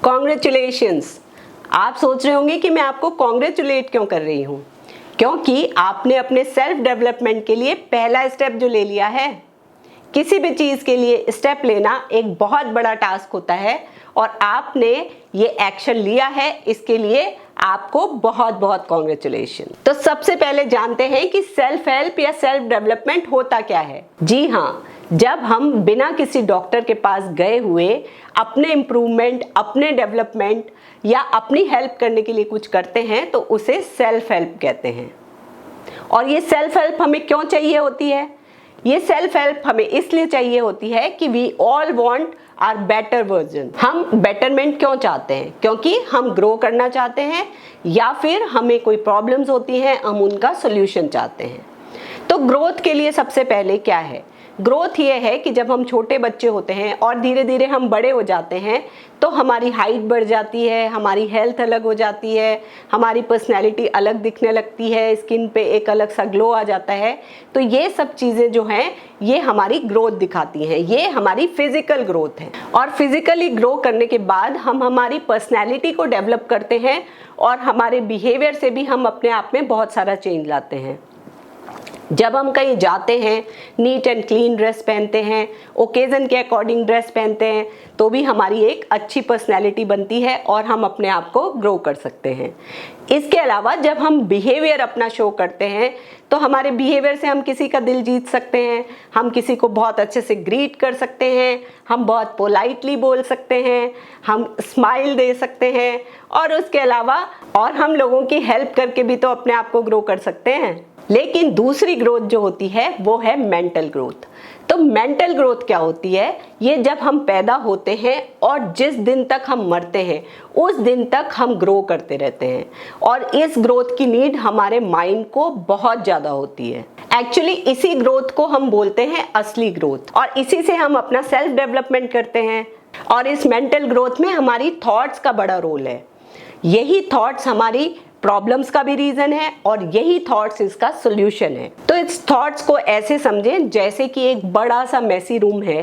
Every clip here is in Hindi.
कॉन्ग्रेचुलेशंस। आप सोच रहे होंगे कि मैं आपको कॉन्ग्रेचुलेट क्यों कर रही हूँ, क्योंकि आपने अपने सेल्फ डेवलपमेंट के लिए पहला स्टेप जो ले लिया है। किसी भी चीज़ के लिए स्टेप लेना एक बहुत बड़ा टास्क होता है और आपने ये एक्शन लिया है, इसके लिए आपको बहुत बहुत कॉन्ग्रेचुलेशन। तो सबसे पहले जानते हैं कि सेल्फ हेल्प या सेल्फ डेवलपमेंट होता क्या है। जी हाँ, जब हम बिना किसी डॉक्टर के पास गए हुए अपने इम्प्रूवमेंट, अपने डेवलपमेंट या अपनी हेल्प करने के लिए कुछ करते हैं तो उसे सेल्फ हेल्प कहते हैं। और ये सेल्फ हेल्प हमें क्यों चाहिए होती है? ये सेल्फ हेल्प हमें इसलिए चाहिए होती है कि we all want our better version. हम बेटरमेंट क्यों चाहते हैं? क्योंकि हम ग्रो करना चाहते हैं या फिर हमें कोई प्रॉब्लम्स होती हैं, हम उनका सोल्यूशन चाहते हैं। तो ग्रोथ के लिए सबसे पहले क्या है? ग्रोथ ये है कि जब हम छोटे बच्चे होते हैं और धीरे धीरे हम बड़े हो जाते हैं तो हमारी हाइट बढ़ जाती है, हमारी हेल्थ अलग हो जाती है, हमारी पर्सनैलिटी अलग दिखने लगती है, स्किन पे एक अलग सा ग्लो आ जाता है। तो ये सब चीज़ें जो हैं ये हमारी ग्रोथ दिखाती हैं, ये हमारी फिजिकल ग्रोथ है। और फिजिकली ग्रो करने के बाद हम हमारी पर्सनैलिटी को डेवलप करते हैं और हमारे बिहेवियर से भी हम अपने आप में बहुत सारा चेंज लाते हैं। जब हम कहीं जाते हैं, नीट एंड क्लीन ड्रेस पहनते हैं, ओकेज़न के अकॉर्डिंग ड्रेस पहनते हैं, तो भी हमारी एक अच्छी पर्सनैलिटी बनती है और हम अपने आप को ग्रो कर सकते हैं। इसके अलावा जब हम बिहेवियर अपना शो करते हैं तो हमारे बिहेवियर से हम किसी का दिल जीत सकते हैं, हम किसी को बहुत अच्छे से ग्रीट कर सकते हैं, हम बहुत पोलाइटली बोल सकते हैं, हम स्माइल दे सकते हैं और उसके अलावा और हम लोगों की हेल्प करके भी तो अपने आप को ग्रो कर सकते हैं। लेकिन दूसरी ग्रोथ जो होती है वो है मेंटल ग्रोथ। तो मेंटल ग्रोथ क्या होती है? ये जब हम पैदा होते हैं और जिस दिन तक हम मरते हैं उस दिन तक हम ग्रो करते रहते हैं और इस ग्रोथ की नीड हमारे माइंड को बहुत ज़्यादा होती है। एक्चुअली इसी ग्रोथ को हम बोलते हैं असली ग्रोथ और इसी से हम अपना सेल्फ डेवलपमेंट करते हैं। और इस मेंटल ग्रोथ में हमारी थॉट्स का बड़ा रोल है। यही थॉट्स हमारी प्रॉब्लम्स का भी रीजन है और यही थॉट्स इसका सोल्यूशन है। तो इस थॉट्स को ऐसे समझें जैसे कि एक बड़ा सा मेसी रूम है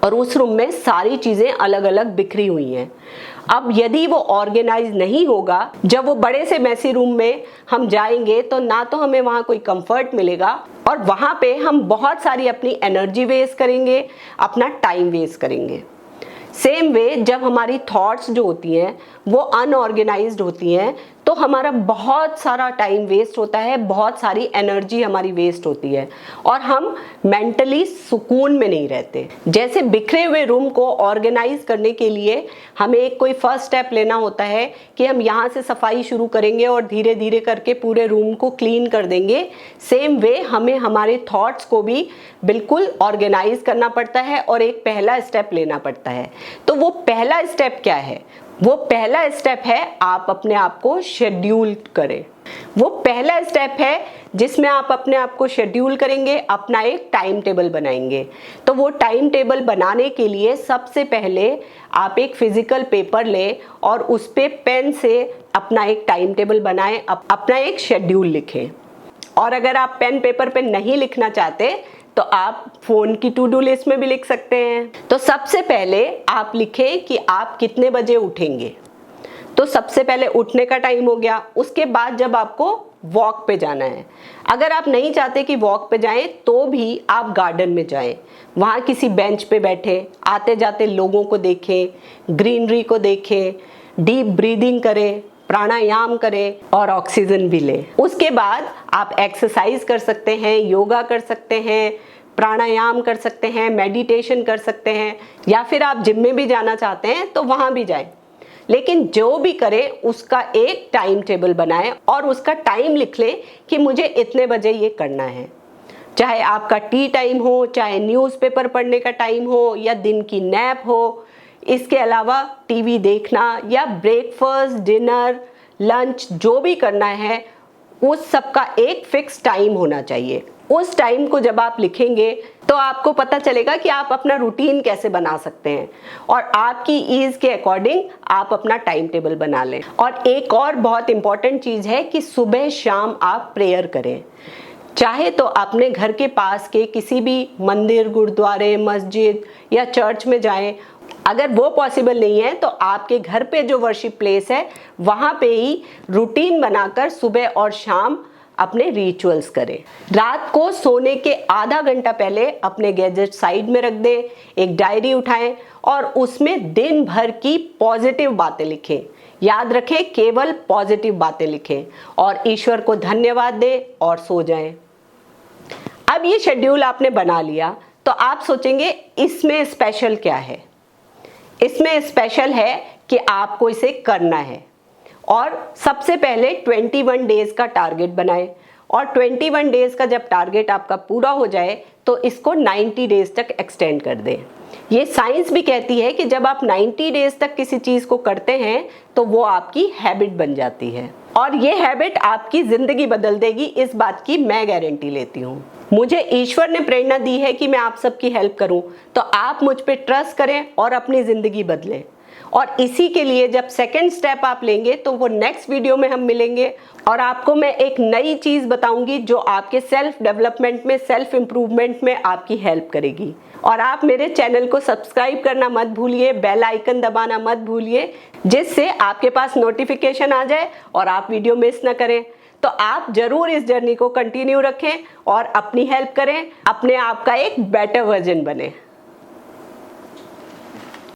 और उस रूम में सारी चीजें अलग अलग बिखरी हुई हैं। अब यदि वो ऑर्गेनाइज नहीं होगा, जब वो बड़े से मेसी रूम में हम जाएंगे तो ना तो हमें वहाँ कोई कंफर्ट मिलेगा और वहाँ पे हम बहुत सारी अपनी एनर्जी वेस्ट करेंगे, अपना टाइम वेस्ट करेंगे। सेम वे जब हमारी थॉट्स जो होती हैं वो अनऑर्गेनाइज्ड होती हैं तो हमारा बहुत सारा टाइम वेस्ट होता है, बहुत सारी एनर्जी हमारी वेस्ट होती है और हम मेंटली सुकून में नहीं रहते। जैसे बिखरे हुए रूम को ऑर्गेनाइज करने के लिए हमें एक कोई फर्स्ट स्टेप लेना होता है कि हम यहाँ से सफाई शुरू करेंगे और धीरे धीरे करके पूरे रूम को क्लीन कर देंगे। सेम वे हमें हमारे थॉट्स को भी बिल्कुल ऑर्गेनाइज करना पड़ता है और एक पहला स्टेप लेना पड़ता है। तो वो पहला स्टेप क्या है? वो पहला स्टेप है आप अपने आप को शेड्यूल करें। वो पहला स्टेप है जिसमें आप अपने आप को शेड्यूल करेंगे, अपना एक टाइम टेबल बनाएंगे। तो वो टाइम टेबल बनाने के लिए सबसे पहले आप एक फिजिकल पेपर लें और उस पे पेन से अपना एक टाइम टेबल बनाएं, अपना एक शेड्यूल लिखें। और अगर आप पेन पेपर पे नहीं लिखना चाहते तो आप फोन की टू डू लिस्ट में भी लिख सकते हैं। तो सबसे पहले आप लिखें कि आप कितने बजे उठेंगे। तो सबसे पहले उठने का टाइम हो गया। उसके बाद जब आपको वॉक पे जाना है, अगर आप नहीं चाहते कि वॉक पे जाएं तो भी आप गार्डन में जाएं, वहाँ किसी बेंच पे बैठे आते जाते लोगों को देखें, ग्रीनरी को देखें, डीप ब्रीदिंग करें, प्राणायाम करें और ऑक्सीजन भी लें। उसके बाद आप एक्सरसाइज कर सकते हैं, योगा कर सकते हैं, प्राणायाम कर सकते हैं, मेडिटेशन कर सकते हैं या फिर आप जिम में भी जाना चाहते हैं तो वहाँ भी जाएं। लेकिन जो भी करें उसका एक टाइम टेबल बनाएं और उसका टाइम लिख लें कि मुझे इतने बजे ये करना है। चाहे आपका टी टाइम हो, चाहे न्यूज़पेपर पढ़ने का टाइम हो या दिन की नैप हो, इसके अलावा टीवी देखना या ब्रेकफास्ट, डिनर, लंच जो भी करना है उस सब का एक फिक्स टाइम होना चाहिए। उस टाइम को जब आप लिखेंगे तो आपको पता चलेगा कि आप अपना रूटीन कैसे बना सकते हैं और आपकी ईज के अकॉर्डिंग आप अपना टाइम टेबल बना लें। और एक और बहुत इंपॉर्टेंट चीज़ है कि सुबह शाम आप प्रेयर करें। चाहे तो अपने घर के पास के किसी भी मंदिर, गुरुद्वारे, मस्जिद या चर्च में जाएं अगर वो पॉसिबल नहीं है तो आपके घर पे जो वर्शिप प्लेस है वहां पे ही रूटीन बनाकर सुबह और शाम अपने रिचुअल्स करें। रात को सोने के आधा घंटा पहले अपने गैजेट साइड में रख दें, एक डायरी उठाएं और उसमें दिन भर की पॉजिटिव बातें लिखें। याद रखें, केवल पॉजिटिव बातें लिखें और ईश्वर को धन्यवाद दें और सो जाएं। अब ये शेड्यूल आपने बना लिया तो आप सोचेंगे इसमें स्पेशल क्या है। इसमें स्पेशल है कि आपको इसे करना है और सबसे पहले 21 डेज का टारगेट बनाएं और 21 डेज का जब टारगेट आपका पूरा हो जाए तो इसको 90 डेज तक एक्सटेंड कर दें। ये साइंस भी कहती है कि जब आप 90 डेज तक किसी चीज को करते हैं तो वो आपकी हैबिट बन जाती है और ये हैबिट आपकी जिंदगी बदल देगी, इस बात की मैं गारंटी लेती हूँ। मुझे ईश्वर ने प्रेरणा दी है कि मैं आप सबकी हेल्प करूं, तो आप मुझ पे ट्रस्ट करें और अपनी जिंदगी बदलें। और इसी के लिए जब सेकंड स्टेप आप लेंगे तो वो नेक्स्ट वीडियो में हम मिलेंगे और आपको मैं एक नई चीज बताऊंगी जो आपके सेल्फ डेवलपमेंट में, सेल्फ इंप्रूवमेंट में आपकी हेल्प करेगी। और आप मेरे चैनल को सब्सक्राइब करना मत भूलिए, बेल आइकन दबाना मत भूलिए, जिससे आपके पास नोटिफिकेशन आ जाए और आप वीडियो मिस ना करें। तो आप जरूर इस जर्नी को कंटिन्यू रखें और अपनी हेल्प करें, अपने आप का एक बेटर वर्जन बने।